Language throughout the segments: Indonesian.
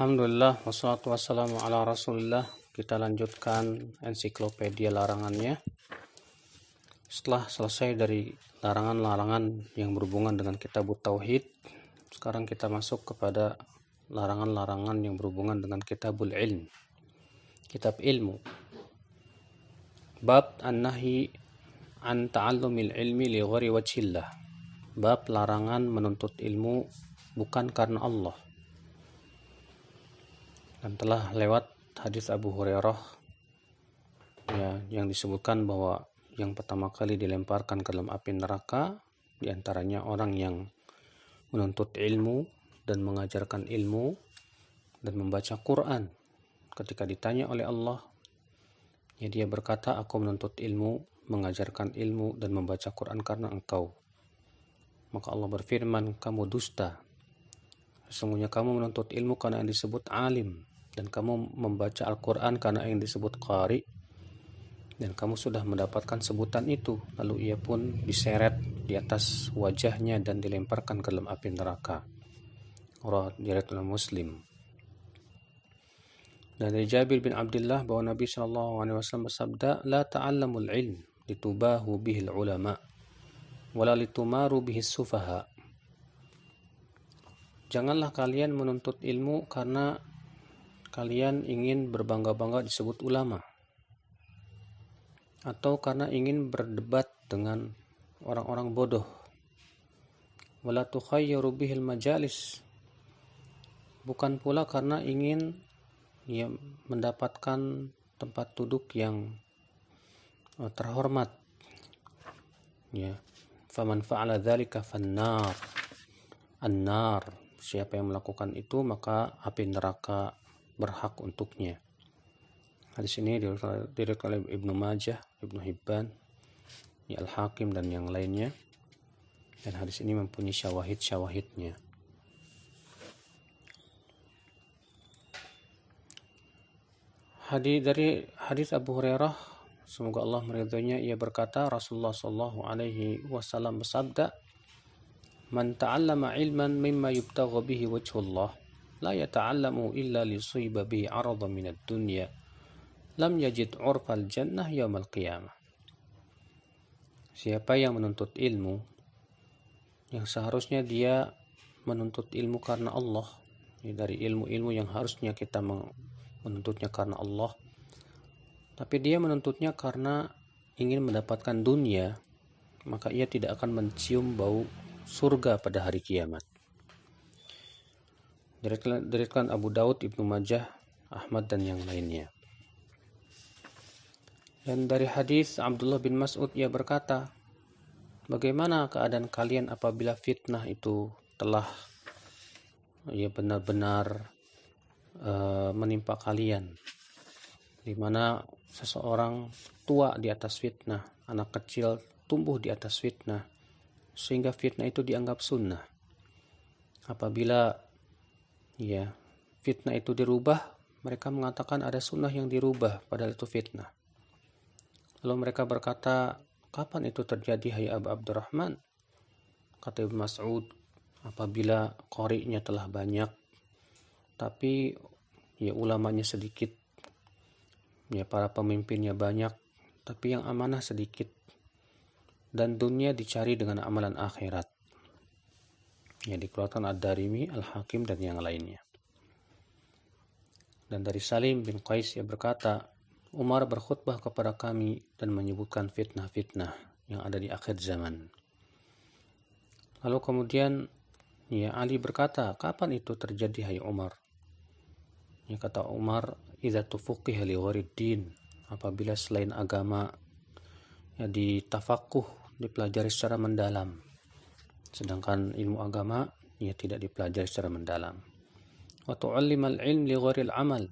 Alhamdulillah, wassalatu wassalamu ala rasulillah. Kita lanjutkan ensiklopedia larangannya. Setelah selesai dari larangan-larangan yang berhubungan dengan kitab tauhid, sekarang kita masuk kepada larangan-larangan yang berhubungan dengan kitabul ilm, kitab ilmu. Bab an-nahi an ta'allumil ilmi li ghairi wajhillah. Bab larangan menuntut ilmu bukan karena Allah. Dan telah lewat hadis Abu Hurairah ya, yang disebutkan bahwa yang pertama kali dilemparkan ke dalam api neraka diantaranya orang yang menuntut ilmu dan mengajarkan ilmu dan membaca Quran. Ketika ditanya oleh Allah, ya dia berkata, aku menuntut ilmu, mengajarkan ilmu dan membaca Quran karena engkau. Maka Allah berfirman, kamu dusta. Sesungguhnya kamu menuntut ilmu karena yang disebut alim, dan kamu membaca Al-Quran karena yang disebut qari, dan kamu sudah mendapatkan sebutan itu. Lalu ia pun diseret di atas wajahnya dan dilemparkan ke dalam api neraka. Riwayat Muslim. Dan dari Jabir bin Abdullah bahwa Nabi SAW bersabda, la ta'allamul ilm litubahu bihil ulama wala litumaru bihis sufaha. Janganlah kalian menuntut ilmu karena kalian ingin berbangga-bangga disebut ulama, atau karena ingin berdebat dengan orang-orang bodoh. Wala tukhayyaru bihil majalis, bukan pula karena ingin mendapatkan tempat duduk yang terhormat. Ya, faman fa'ala dzalika fannar. An-nar, siapa yang melakukan itu maka api neraka berhak untuknya. Hadis ini diriwayatkan oleh Ibnu Majah, Ibnu Hibban, Al-Hakim dan yang lainnya. Dan hadis ini mempunyai syawahid-syawahidnya. Dari hadis Abu Hurairah, semoga Allah meridhoinya, ia berkata, Rasulullah sallallahu alaihi wasallam bersabda, man ta'allama ilman mimma yubtagha bihi wajhullah la yata'allamu illa liyusiba bihi 'aradan minad dunya lam yajid 'urfal jannah yaumal qiyamah. Siapa yang menuntut ilmu yang seharusnya dia menuntut ilmu karena Allah, dari ilmu-ilmu yang harusnya kita menuntutnya karena Allah, tapi dia menuntutnya karena ingin mendapatkan dunia, maka ia tidak akan mencium bau surga pada hari kiamat. Diriwayatkan Abu Daud, Ibnu Majah, Ahmad dan yang lainnya. Dan dari hadis Abdullah bin Mas'ud, ia berkata, bagaimana keadaan kalian apabila fitnah itu telah benar-benar menimpa kalian, di mana seseorang tua di atas fitnah, anak kecil tumbuh di atas fitnah, sehingga fitnah itu dianggap sunnah. Apabila fitnah itu dirubah, mereka mengatakan ada sunnah yang dirubah, padahal itu fitnah. Lalu mereka berkata, kapan itu terjadi hai Abu Abdurrahman? Kata Ibnu Mas'ud, apabila qari'nya telah banyak, tapi ulamanya sedikit, para pemimpinnya banyak, tapi yang amanah sedikit, dan dunia dicari dengan amalan akhirat. Dikeluarkan Ad-Darimi, Al-Hakim dan yang lainnya. Dan dari Salim bin Qais, ia berkata, Umar berkhutbah kepada kami dan menyebutkan fitnah-fitnah yang ada di akhir zaman. Lalu kemudian Ali berkata, kapan itu terjadi hai Umar? Kata Umar, idza tufuqiha li ghairid-din, apabila selain agama ditafakuh, dipelajari secara mendalam, sedangkan ilmu agama tidak dipelajari secara mendalam. Wa tu'allimal ilm li ghairil amal,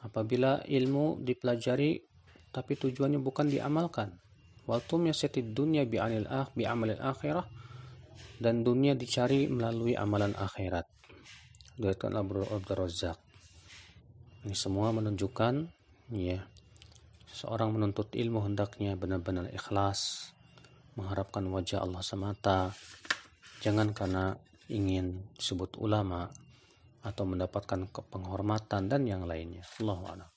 apabila ilmu dipelajari tapi tujuannya bukan diamalkan. Wa tumyasatid dunya bi amalil akhirah, dan dunia dicari melalui amalan akhirat. Diriwayatkan Abdul Razzaq. Ini semua menunjukkan seorang menuntut ilmu hendaknya benar-benar ikhlas, mengharapkan wajah Allah semata, jangan karena ingin disebut ulama atau mendapatkan penghormatan dan yang lainnya. Allahu a'lam.